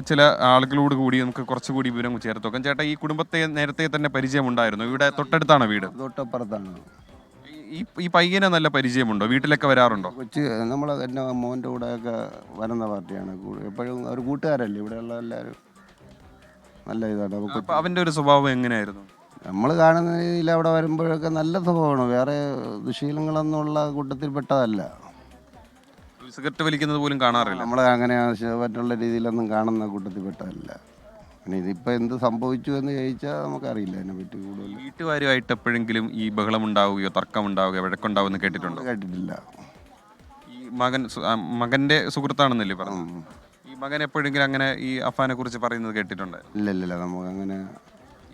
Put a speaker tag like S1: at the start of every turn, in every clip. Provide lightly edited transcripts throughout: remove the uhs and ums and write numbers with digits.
S1: ചില ആളുകളോട് കൂടി നമുക്ക് കുറച്ചുകൂടി വിവരം ചേർത്ത് നോക്കാം. ചേട്ടാ, ഈ കുടുംബത്തെ നേരത്തെ തന്നെ പരിചയമുണ്ടായിരുന്നു? ഇവിടെ തൊട്ടടുത്താണോ വീട്?
S2: തൊട്ടപ്പുറത്താണ്.
S1: ഈ പയ്യനെ നല്ല പരിചയമുണ്ടോ? വീട്ടിലൊക്കെ വരാറുണ്ടോ?
S2: കൊച്ച് നമ്മൾ എൻ്റെ മോൻ്റെ കൂടെയൊക്കെ വരുന്ന പാർട്ടിയാണ്. എപ്പോഴും ഒരു കൂട്ടുകാരല്ലേ ഇവിടെയുള്ള എല്ലാവരും. നല്ല ഇതാണ് നമുക്ക്.
S1: അപ്പൊ അവന്റെ ഒരു സ്വഭാവം എങ്ങനെയായിരുന്നു?
S2: നമ്മൾ കാണുന്ന രീതിയിൽ അവിടെ വരുമ്പോഴൊക്കെ നല്ല സ്വഭാവമാണ്. വേറെ ദുശീലങ്ങളൊന്നുള്ള കൂട്ടത്തിൽപ്പെട്ടതല്ല.
S1: സിഗരറ്റ് വലിക്കുന്നത് പോലും കാണാറില്ല.
S2: നമ്മൾ അങ്ങനെ മറ്റുള്ള രീതിയിലൊന്നും കാണുന്ന കൂട്ടത്തിൽപ്പെട്ടതല്ല. പിന്നെ ഇതിപ്പോൾ എന്ത് സംഭവിച്ചു എന്ന് ചോദിച്ചാൽ നമുക്കറിയില്ല അതിനെപ്പറ്റി കൂടുതൽ.
S1: വീട്ടുകാരുമായിട്ട് എപ്പോഴെങ്കിലും ഈ ബഹളം ഉണ്ടാവുകയോ തർക്കം ഉണ്ടാവുകയോ വഴക്കുണ്ടാവുമെന്ന് കേട്ടിട്ടുണ്ടോ?
S2: കേട്ടിട്ടില്ല.
S1: ഈ മകന്റെ സുഹൃത്താണെന്നല്ലേ പറഞ്ഞു. ഈ മകൻ എപ്പോഴെങ്കിലും അങ്ങനെ ഈ അഫാനെ കുറിച്ച് പറയുന്നത് കേട്ടിട്ടുണ്ട്?
S2: ഇല്ല, നമുക്ക് അങ്ങനെ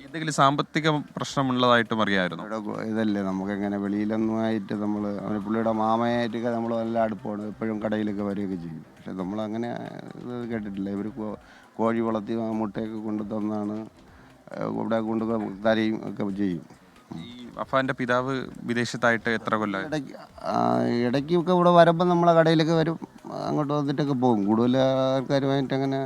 S1: എന്തെങ്കിലും സാമ്പത്തിക പ്രശ്നമുള്ളതായിട്ടും അറിയാമായിരുന്നു?
S2: ഇതല്ലേ നമുക്കെങ്ങനെ വെളിയിലൊന്നുമായിട്ട് നമ്മൾ അവന് പുള്ളിയുടെ മാമയായിട്ടൊക്കെ നമ്മൾ നല്ല അടുപ്പമാണ്. എപ്പോഴും കടയിലൊക്കെ വരികയൊക്കെ ചെയ്യും. പക്ഷെ നമ്മളങ്ങനെ ഇത് കേട്ടിട്ടില്ല. ഇവർ കോഴി വളർത്തി മുട്ടയൊക്കെ കൊണ്ടു തന്നാണ് ഇവിടെ കൊണ്ട് തരയും ഒക്കെ ചെയ്യും.
S1: ഈ അഫാന്റെ പിതാവ് വിദേശത്തായിട്ട് എത്ര കൊല്ലം?
S2: ഇടയ്ക്കൊക്കെ ഇവിടെ വരുമ്പോൾ നമ്മളെ കടയിലൊക്കെ വരും. അങ്ങോട്ട് വന്നിട്ടൊക്കെ പോകും. കൂടുതൽ ആൾക്കാരുമായിട്ട് അങ്ങനെ.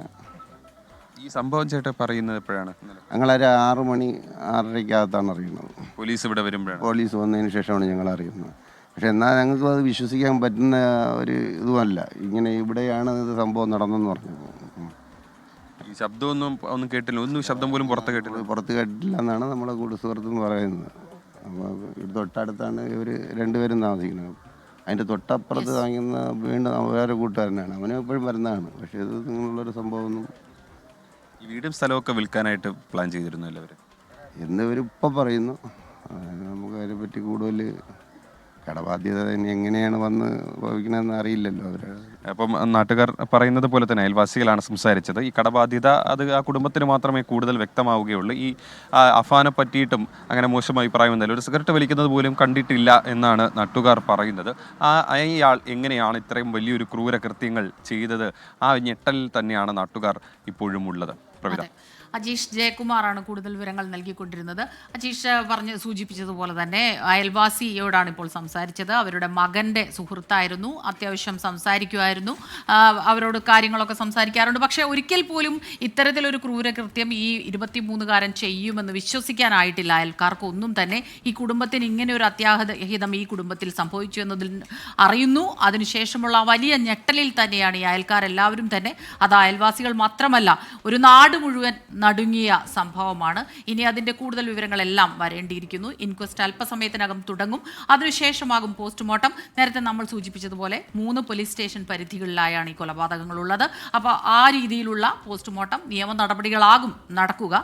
S1: ഈ സംഭവം ചേട്ടാ പറയുന്നത് എപ്പോഴാണ്?
S2: ഞങ്ങളൊരു 6 മണി 6:30-ക്കകത്താണ് അറിയുന്നത്.
S1: പോലീസ് ഇവിടെ വരുമ്പോഴാണ്?
S2: പോലീസ് വന്നതിന് ശേഷമാണ് ഞങ്ങൾ അറിയുന്നത്. പക്ഷെ എന്നാൽ ഞങ്ങൾക്ക് അത് വിശ്വസിക്കാൻ പറ്റുന്ന ഒരു ഇതുമല്ല. ഇങ്ങനെ ഇവിടെയാണ് ഇത് സംഭവം നടന്നെന്ന് പറഞ്ഞത്.
S1: ഈ ഒന്നും കേട്ടില്ല? ഒന്നും ശബ്ദം പോലും പുറത്ത്
S2: കേട്ടിട്ടില്ല എന്നാണ് നമ്മളെ സുഹൃത്തെന്ന് പറയുന്നത്. അപ്പോൾ ഇവിടെ തൊട്ടടുത്താണ് ഇവർ രണ്ടുപേരും താമസിക്കുന്നത്. അതിൻ്റെ തൊട്ടപ്പുറത്ത് താമസിക്കുന്ന വീണ്ടും വേറെ കൂട്ടുകാരനാണ്. അവനും എപ്പോഴും വരുന്നതാണ്. പക്ഷേ ഇത് നിങ്ങളുള്ളൊരു സംഭവമൊന്നും.
S1: ഈ വീടും സ്ഥലമൊക്കെ വിൽക്കാനായിട്ട് പ്ലാൻ ചെയ്തിരുന്നു എല്ലാവരും
S2: എന്നിവരിപ്പം പറയുന്നു. നമുക്ക് അതിനെപ്പറ്റി കൂടുതൽ കടബാധ്യത ഇനി എങ്ങനെയാണ് വന്ന് ഭവിക്കണമെന്ന് അറിയില്ലല്ലോ അവർ.
S1: അപ്പം നാട്ടുകാർ പറയുന്നത് പോലെ തന്നെ അയൽവാസികളാണ് സംസാരിച്ചത്. ഈ കടബാധ്യത അത് ആ കുടുംബത്തിന് മാത്രമേ കൂടുതൽ വ്യക്തമാവുകയുള്ളൂ. ഈ അഫാനെ പറ്റിയിട്ടും അങ്ങനെ മോശം അഭിപ്രായമൊന്നുമില്ല. ഒരു സിഗരറ്റ് വലിക്കുന്നത് പോലും കണ്ടിട്ടില്ല എന്നാണ് നാട്ടുകാർ പറയുന്നത്. അയാൾ എങ്ങനെയാണ് ഇത്രയും വലിയൊരു ക്രൂര കൃത്യങ്ങൾ ചെയ്തത്? ആ ഞെട്ടലിൽ തന്നെയാണ് നാട്ടുകാർ ഇപ്പോഴും ഉള്ളത്. പ്രവിധ.
S3: അജീഷ് ജയകുമാറാണ് കൂടുതൽ വിവരങ്ങൾ നൽകിക്കൊണ്ടിരുന്നത്. അജീഷ് സൂചിപ്പിച്ചതുപോലെ തന്നെ അയൽവാസിയോടാണ് ഇപ്പോൾ സംസാരിച്ചത്. അവരുടെ മകൻ്റെ സുഹൃത്തായിരുന്നു. അത്യാവശ്യം സംസാരിക്കുമായിരുന്നു. അവരോട് കാര്യങ്ങളൊക്കെ സംസാരിക്കാറുണ്ട്. പക്ഷേ ഒരിക്കൽ പോലും ഇത്തരത്തിലൊരു ക്രൂരകൃത്യം ഈ 23-കാരൻ ചെയ്യുമെന്ന് വിശ്വസിക്കാനായിട്ടില്ല അയൽക്കാർക്കൊന്നും തന്നെ. ഈ കുടുംബത്തിന് ഇങ്ങനെ ഒരു അത്യാഹിതം ഈ കുടുംബത്തിൽ സംഭവിച്ചു എന്നതിൽ അറിയുന്നു. അതിനുശേഷമുള്ള വലിയ ഞെട്ടലിൽ തന്നെയാണ് ഈ അയൽക്കാരെല്ലാവരും തന്നെ. അത് അയൽവാസികൾ മാത്രമല്ല, ഒരു നാട് മുഴുവൻ നടുങ്ങിയ സംഭവമാണ്. ഇനി അതിൻ്റെ കൂടുതൽ വിവരങ്ങളെല്ലാം വരേണ്ടിയിരിക്കുന്നു. ഇൻക്വസ്റ്റ് അല്പസമയത്തിനകം തുടങ്ങും. അതിനുശേഷമാകും പോസ്റ്റ്മോർട്ടം. നേരത്തെ നമ്മൾ സൂചിപ്പിച്ചതുപോലെ 3 പോലീസ് സ്റ്റേഷൻ പരിധികളിലായാണ് ഈ കൊലപാതകങ്ങളുള്ളത്. അപ്പോൾ ആ രീതിയിലുള്ള പോസ്റ്റ്മോർട്ടം നിയമ നടപടികളാകും നടക്കുക.